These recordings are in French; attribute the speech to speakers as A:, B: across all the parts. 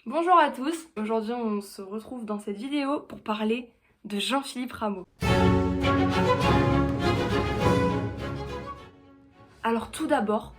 A: Bonjour à tous, aujourd'hui on se retrouve dans cette vidéo pour parler de Jean-Philippe Rameau. Alors tout d'abord,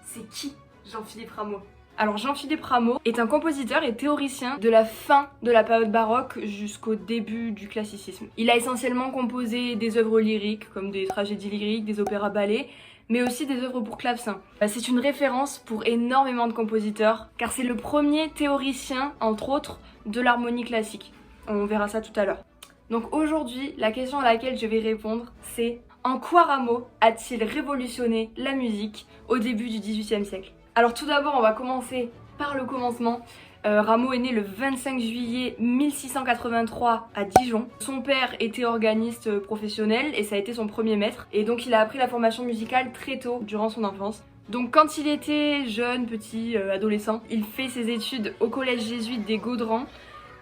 A: c'est qui Jean-Philippe Rameau? Alors Jean-Philippe Rameau est un compositeur et théoricien de la fin de la période baroque jusqu'au début du classicisme. Il a essentiellement composé des œuvres lyriques comme des tragédies lyriques, des opéras-ballets, mais aussi des œuvres pour clavecin. C'est une référence pour énormément de compositeurs, car c'est le premier théoricien, entre autres, de l'harmonie classique. On verra ça tout à l'heure. Donc aujourd'hui, la question à laquelle je vais répondre, c'est en quoi Rameau a-t-il révolutionné la musique au début du XVIIIe siècle? Alors tout d'abord, on va commencer par le commencement. Rameau est né le 25 juillet 1683 à Dijon. Son père était organiste professionnel et ça a été son premier maître. Et donc il a appris la formation musicale très tôt durant son enfance. Donc quand il était jeune, petit, adolescent, il fait ses études au collège jésuite des Gaudrans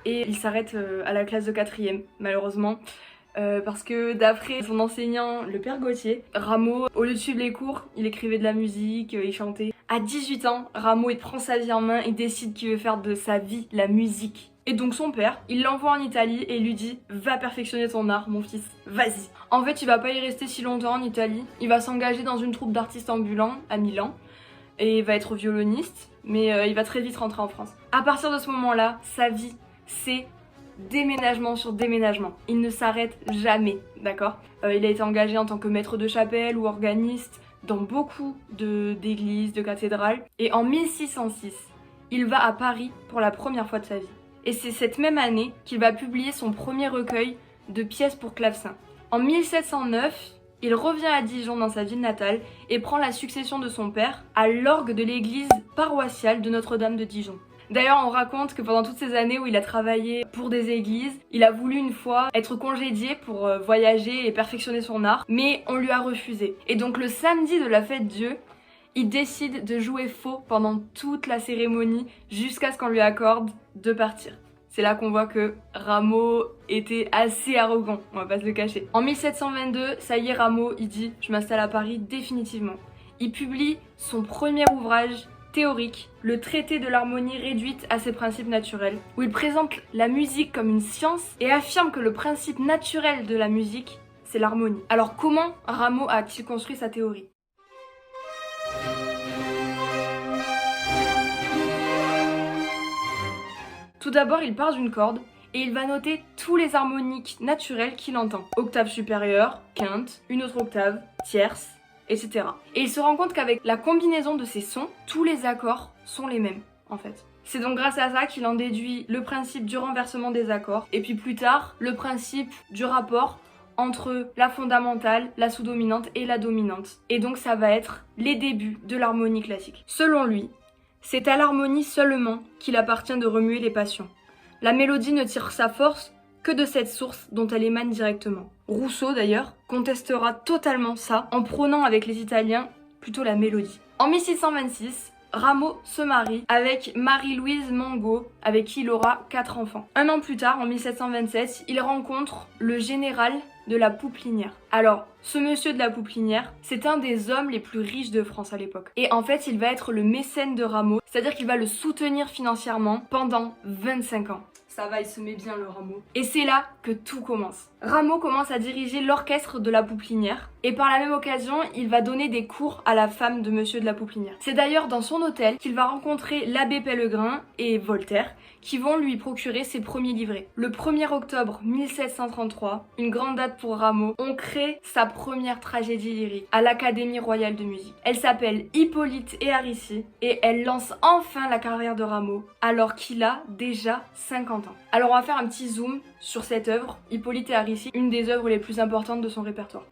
A: et il s'arrête à la classe de 4e, malheureusement. Parce que d'après son enseignant, le père Gauthier, Rameau, au lieu de suivre les cours, il écrivait de la musique, il chantait. À 18 ans, Rameau il prend sa vie en main et décide qu'il veut faire de sa vie la musique. Et donc son père, il l'envoie en Italie et lui dit « Va perfectionner ton art, mon fils, vas-y ». En fait, il va pas y rester si longtemps en Italie. Il va s'engager dans une troupe d'artistes ambulants à Milan et il va être violoniste, mais il va très vite rentrer en France. À partir de ce moment-là, sa vie, c'est déménagement sur déménagement. Il ne s'arrête jamais, d'accord? Il a été engagé en tant que maître de chapelle ou organiste dans beaucoup d'églises, de cathédrales. Et en 1606, il va à Paris pour la première fois de sa vie. Et c'est cette même année qu'il va publier son premier recueil de pièces pour clavecin. En 1709, il revient à Dijon dans sa ville natale et prend la succession de son père à l'orgue de l'église paroissiale de Notre-Dame de Dijon. D'ailleurs, on raconte que pendant toutes ces années où il a travaillé pour des églises, il a voulu une fois être congédié pour voyager et perfectionner son art, mais on lui a refusé. Et donc le samedi de la fête Dieu, il décide de jouer faux pendant toute la cérémonie jusqu'à ce qu'on lui accorde de partir. C'est là qu'on voit que Rameau était assez arrogant, on va pas se le cacher. En 1722, ça y est, Rameau, il dit « Je m'installe à Paris définitivement ». Il publie son premier ouvrage théorique, le traité de l'harmonie réduite à ses principes naturels, où il présente la musique comme une science et affirme que le principe naturel de la musique, c'est l'harmonie. Alors comment Rameau a-t-il construit sa théorie? Tout d'abord, il part d'une corde et il va noter tous les harmoniques naturels qu'il entend. Octave supérieure, quinte, une autre octave, tierce, etc. Et il se rend compte qu'avec la combinaison de ces sons, tous les accords sont les mêmes, en fait. C'est donc grâce à ça qu'il en déduit le principe du renversement des accords, et puis plus tard, le principe du rapport entre la fondamentale, la sous-dominante et la dominante. Et donc ça va être les débuts de l'harmonie classique. Selon lui, c'est à l'harmonie seulement qu'il appartient de remuer les passions. La mélodie ne tire sa force que de cette source dont elle émane directement. Rousseau, d'ailleurs, contestera totalement ça en prônant avec les Italiens plutôt la mélodie. En 1626, Rameau se marie avec Marie-Louise Mangot, avec qui il aura 4 enfants. Un an plus tard, en 1727, il rencontre le général de la Pouplinière. Alors, ce monsieur de la Pouplinière, c'est un des hommes les plus riches de France à l'époque. Et en fait, il va être le mécène de Rameau, c'est-à-dire qu'il va le soutenir financièrement pendant 25 ans. Ça va, il se met bien le Rameau. Et c'est là que tout commence. Rameau commence à diriger l'orchestre de la Pouplinière et par la même occasion, il va donner des cours à la femme de monsieur de la Pouplinière. C'est d'ailleurs dans son hôtel qu'il va rencontrer l'abbé Pellegrin et Voltaire qui vont lui procurer ses premiers livrets. Le 1er octobre 1733, une grande date pour Rameau, on crée sa première tragédie lyrique à l'Académie royale de musique. Elle s'appelle Hippolyte et Aricie et elle lance enfin la carrière de Rameau alors qu'il a déjà 50 ans. Alors on va faire un petit zoom sur cette œuvre, Hippolyte et Aricie, une des œuvres les plus importantes de son répertoire.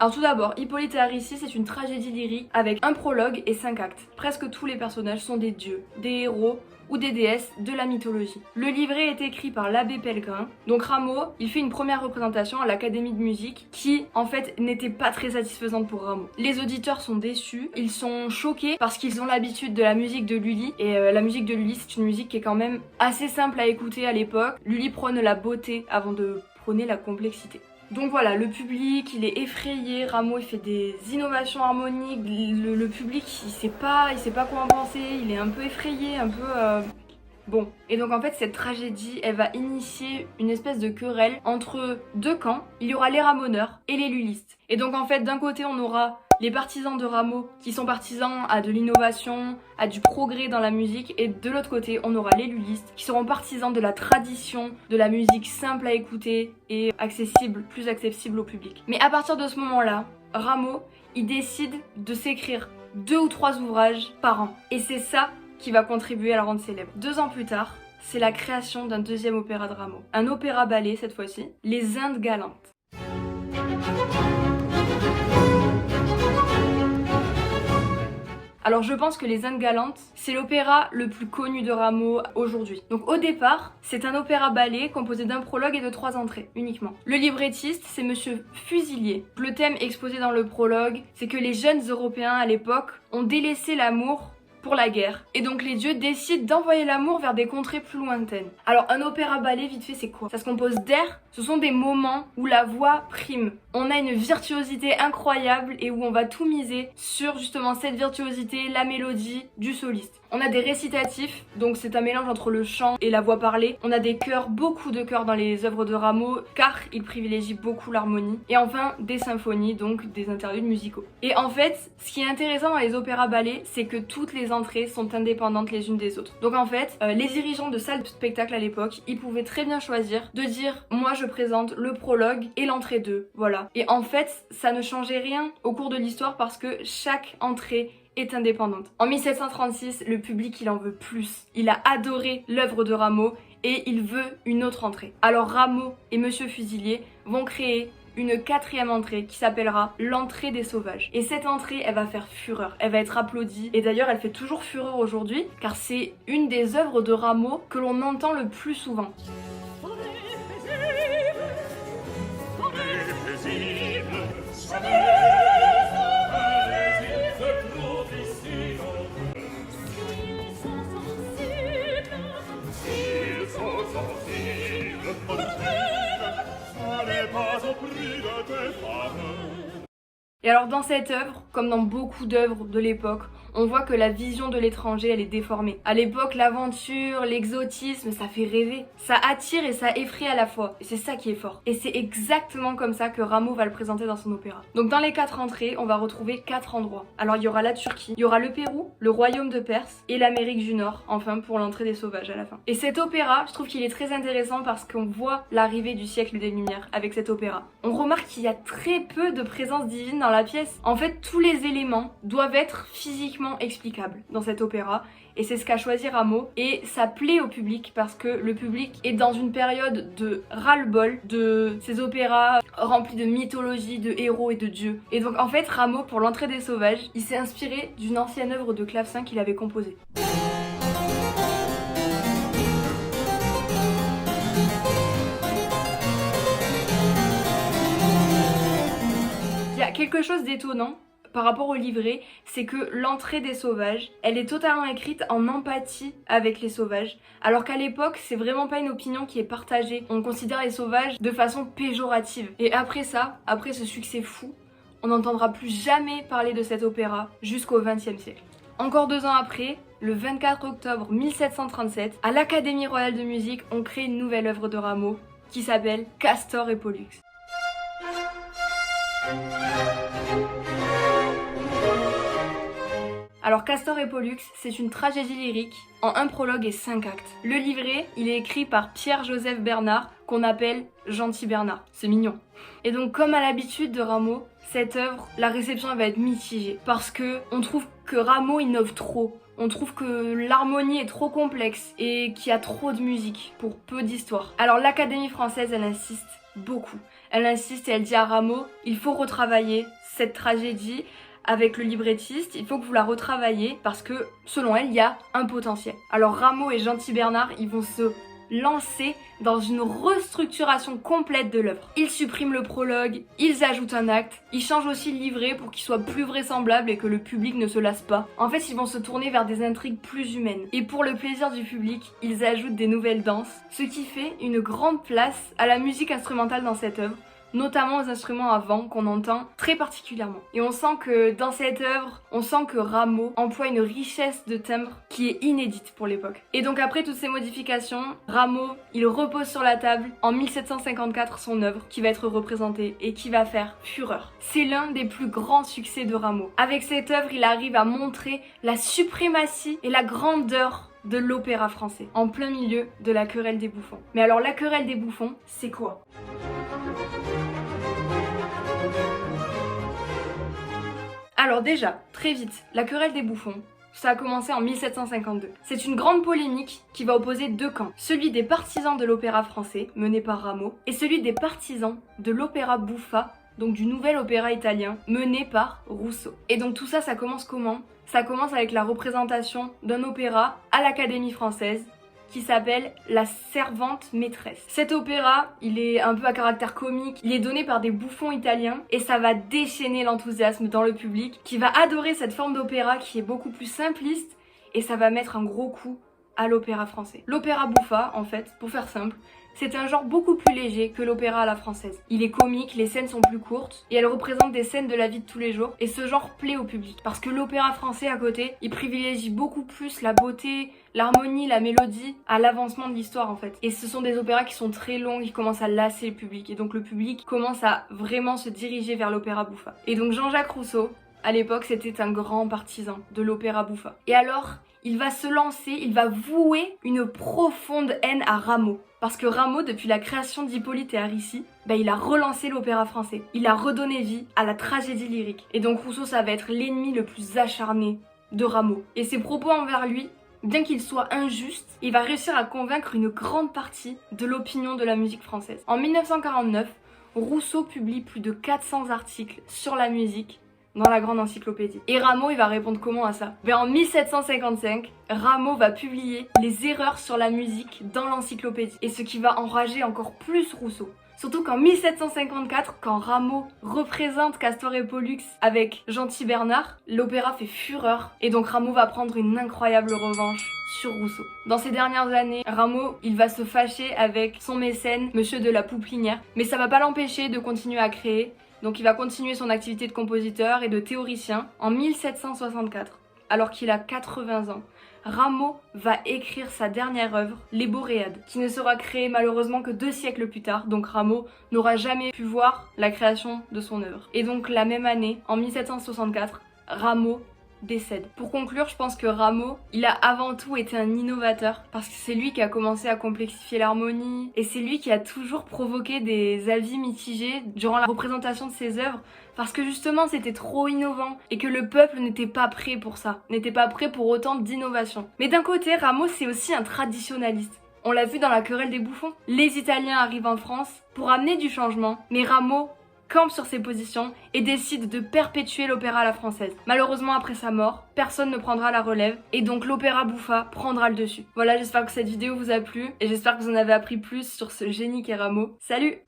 A: Alors tout d'abord, Hippolyte et Aricie, c'est une tragédie lyrique avec un prologue et 5 actes. Presque tous les personnages sont des dieux, des héros ou des déesses de la mythologie. Le livret est écrit par l'abbé Pellegrin. Donc Rameau, il fait une première représentation à l'Académie de musique qui, en fait, n'était pas très satisfaisante pour Rameau. Les auditeurs sont déçus, ils sont choqués parce qu'ils ont l'habitude de la musique de Lully. Et la musique de Lully, c'est une musique qui est quand même assez simple à écouter à l'époque. Lully prône la beauté avant de prôner la complexité. Donc voilà, le public il est effrayé, Rameau il fait des innovations harmoniques, le public il sait pas quoi en penser, il est un peu effrayé, un peu... Bon, et donc en fait cette tragédie elle va initier une espèce de querelle entre deux camps. Il y aura les ramoneurs et les lullistes. Et donc en fait d'un côté on aura les partisans de Rameau qui sont partisans à de l'innovation, à du progrès dans la musique, et de l'autre côté on aura les lullistes qui seront partisans de la tradition, de la musique simple à écouter et accessible, plus accessible au public. Mais à partir de ce moment-là, Rameau il décide de s'écrire 2 ou 3 ouvrages par an. Et c'est ça qui va contribuer à la rendre célèbre. 2 ans plus tard, c'est la création d'un deuxième opéra de Rameau. Un opéra-ballet cette fois-ci, Les Indes galantes. Alors je pense que Les Indes galantes, c'est l'opéra le plus connu de Rameau aujourd'hui. Donc au départ, c'est un opéra-ballet composé d'un prologue et de 3 entrées uniquement. Le librettiste, c'est Monsieur Fusilier. Le thème exposé dans le prologue, c'est que les jeunes Européens à l'époque ont délaissé l'amour pour la guerre. Et donc les dieux décident d'envoyer l'amour vers des contrées plus lointaines. Alors un opéra-ballet, vite fait, c'est quoi? Ça se compose d'air, ce sont des moments où la voix prime. On a une virtuosité incroyable et où on va tout miser sur justement cette virtuosité, la mélodie du soliste. On a des récitatifs, donc c'est un mélange entre le chant et la voix parlée. On a des chœurs, beaucoup de chœurs dans les œuvres de Rameau, car il privilégie beaucoup l'harmonie. Et enfin, des symphonies, donc des interludes musicaux. Et en fait, ce qui est intéressant dans les opéras-ballets, c'est que toutes les entrées sont indépendantes les unes des autres. Donc en fait, les dirigeants de salles de spectacle à l'époque, ils pouvaient très bien choisir de dire « moi je présente le prologue et l'entrée 2 », voilà. Et en fait, ça ne changeait rien au cours de l'histoire parce que chaque entrée est indépendante. En 1736, le public il en veut plus. Il a adoré l'œuvre de Rameau et il veut une autre entrée. Alors Rameau et Monsieur Fusilier vont créer une 4e entrée qui s'appellera l'entrée des sauvages. Et cette entrée, elle va faire fureur, elle va être applaudie. Et d'ailleurs, elle fait toujours fureur aujourd'hui, car c'est une des œuvres de Rameau que l'on entend le plus souvent. Et alors dans cette œuvre, comme dans beaucoup d'œuvres de l'époque, on voit que la vision de l'étranger elle est déformée. À l'époque, l'aventure, l'exotisme, ça fait rêver. Ça attire et ça effraie à la fois. Et c'est ça qui est fort. Et c'est exactement comme ça que Rameau va le présenter dans son opéra. Donc dans les 4 entrées, on va retrouver 4 endroits. Alors il y aura la Turquie, il y aura le Pérou, le royaume de Perse et l'Amérique du Nord, enfin pour l'entrée des sauvages à la fin. Et cet opéra, je trouve qu'il est très intéressant parce qu'on voit l'arrivée du siècle des Lumières avec cet opéra. On remarque qu'il y a très peu de présence divine dans la pièce. En fait, tous les éléments doivent être physiquement explicable dans cet opéra et c'est ce qu'a choisi Rameau et ça plaît au public parce que le public est dans une période de ras-le-bol de ces opéras remplis de mythologie, de héros et de dieux. Et donc en fait Rameau pour l'entrée des sauvages il s'est inspiré d'une ancienne œuvre de clavecin qu'il avait composée. Il y a quelque chose d'étonnant par rapport au livret, c'est que l'entrée des sauvages, elle est totalement écrite en empathie avec les sauvages, alors qu'à l'époque, c'est vraiment pas une opinion qui est partagée. On considère les sauvages de façon péjorative. Et après ça, après ce succès fou, on n'entendra plus jamais parler de cet opéra jusqu'au XXe siècle. Encore 2 ans après, le 24 octobre 1737, à l'Académie royale de musique, on crée une nouvelle œuvre de Rameau qui s'appelle Castor et Pollux. Alors Castor et Pollux, c'est une tragédie lyrique en un prologue et 5 actes. Le livret, il est écrit par Pierre-Joseph Bernard, qu'on appelle Gentil Bernard. C'est mignon. Et donc comme à l'habitude de Rameau, cette œuvre, la réception va être mitigée parce que on trouve que Rameau innove trop. On trouve que l'harmonie est trop complexe et qu'il y a trop de musique pour peu d'histoire. Alors l'Académie française, elle insiste beaucoup. Elle insiste et elle dit à Rameau, il faut retravailler cette tragédie avec le librettiste, il faut que vous la retravaillez parce que, selon elle, il y a un potentiel. Alors Rameau et Gentil Bernard, ils vont se lancer dans une restructuration complète de l'œuvre. Ils suppriment le prologue, ils ajoutent un acte, ils changent aussi le livret pour qu'il soit plus vraisemblable et que le public ne se lasse pas. En fait, ils vont se tourner vers des intrigues plus humaines. Et pour le plaisir du public, ils ajoutent des nouvelles danses, ce qui fait une grande place à la musique instrumentale dans cette œuvre, notamment aux instruments à vent qu'on entend très particulièrement. Et on sent que dans cette œuvre, on sent que Rameau emploie une richesse de timbre qui est inédite pour l'époque. Et donc après toutes ces modifications, Rameau, il repose sur la table en 1754 son œuvre qui va être représentée et qui va faire fureur. C'est l'un des plus grands succès de Rameau. Avec cette œuvre, il arrive à montrer la suprématie et la grandeur de l'opéra français, en plein milieu de la querelle des bouffons. Mais alors la querelle des bouffons, c'est quoi ? Alors déjà, très vite, la querelle des bouffons, ça a commencé en 1752. C'est une grande polémique qui va opposer deux camps. Celui des partisans de l'opéra français, mené par Rameau, et celui des partisans de l'opéra bouffa, donc du nouvel opéra italien, mené par Rousseau. Et donc tout ça, ça commence comment ? Ça commence avec la représentation d'un opéra à l'Académie française, qui s'appelle La Servante Maîtresse. Cet opéra, il est un peu à caractère comique, il est donné par des bouffons italiens et ça va déchaîner l'enthousiasme dans le public qui va adorer cette forme d'opéra qui est beaucoup plus simpliste et ça va mettre un gros coup à l'opéra français. L'opéra bouffa, en fait, pour faire simple, c'est un genre beaucoup plus léger que l'opéra à la française. Il est comique, les scènes sont plus courtes et elles représentent des scènes de la vie de tous les jours et ce genre plaît au public. Parce que l'opéra français à côté, il privilégie beaucoup plus la beauté, l'harmonie, la mélodie à l'avancement de l'histoire en fait. Et ce sont des opéras qui sont très longs, qui commencent à lasser le public et donc le public commence à vraiment se diriger vers l'opéra bouffa. Et donc Jean-Jacques Rousseau, à l'époque, c'était un grand partisan de l'opéra bouffa. Et alors, il va se lancer, il va vouer une profonde haine à Rameau. Parce que Rameau, depuis la création d'Hippolyte et Aricie, il a relancé l'opéra français. Il a redonné vie à la tragédie lyrique. Et donc Rousseau, ça va être l'ennemi le plus acharné de Rameau. Et ses propos envers lui, bien qu'il soit injuste, il va réussir à convaincre une grande partie de l'opinion de la musique française. En 1949, Rousseau publie plus de 400 articles sur la musique dans la grande encyclopédie. Et Rameau, il va répondre comment à ça ? En 1755, Rameau va publier les erreurs sur la musique dans l'encyclopédie. Et ce qui va enrager encore plus Rousseau. Surtout qu'en 1754, quand Rameau représente Castor et Pollux avec Gentil Bernard, l'opéra fait fureur. Et donc Rameau va prendre une incroyable revanche sur Rousseau. Dans ces dernières années, Rameau, il va se fâcher avec son mécène, Monsieur de la Pouplinière. Mais ça va pas l'empêcher de continuer à créer. Donc il va continuer son activité de compositeur et de théoricien. En 1764, alors qu'il a 80 ans, Rameau va écrire sa dernière œuvre, Les Boréades, qui ne sera créée malheureusement que 2 siècles plus tard. Donc Rameau n'aura jamais pu voir la création de son œuvre. Et donc la même année, en 1764, Rameau décède. Pour conclure, je pense que Rameau, il a avant tout été un innovateur parce que c'est lui qui a commencé à complexifier l'harmonie et c'est lui qui a toujours provoqué des avis mitigés durant la représentation de ses œuvres parce que justement c'était trop innovant et que le peuple n'était pas prêt pour ça, n'était pas prêt pour autant d'innovation. Mais d'un côté, Rameau c'est aussi un traditionnaliste. On l'a vu dans la querelle des bouffons. Les Italiens arrivent en France pour amener du changement, mais Rameau campe sur ses positions et décide de perpétuer l'opéra à la française. Malheureusement, après sa mort, personne ne prendra la relève et donc l'opéra bouffa prendra le dessus. Voilà, j'espère que cette vidéo vous a plu et j'espère que vous en avez appris plus sur ce génie qu'est Rameau. Salut!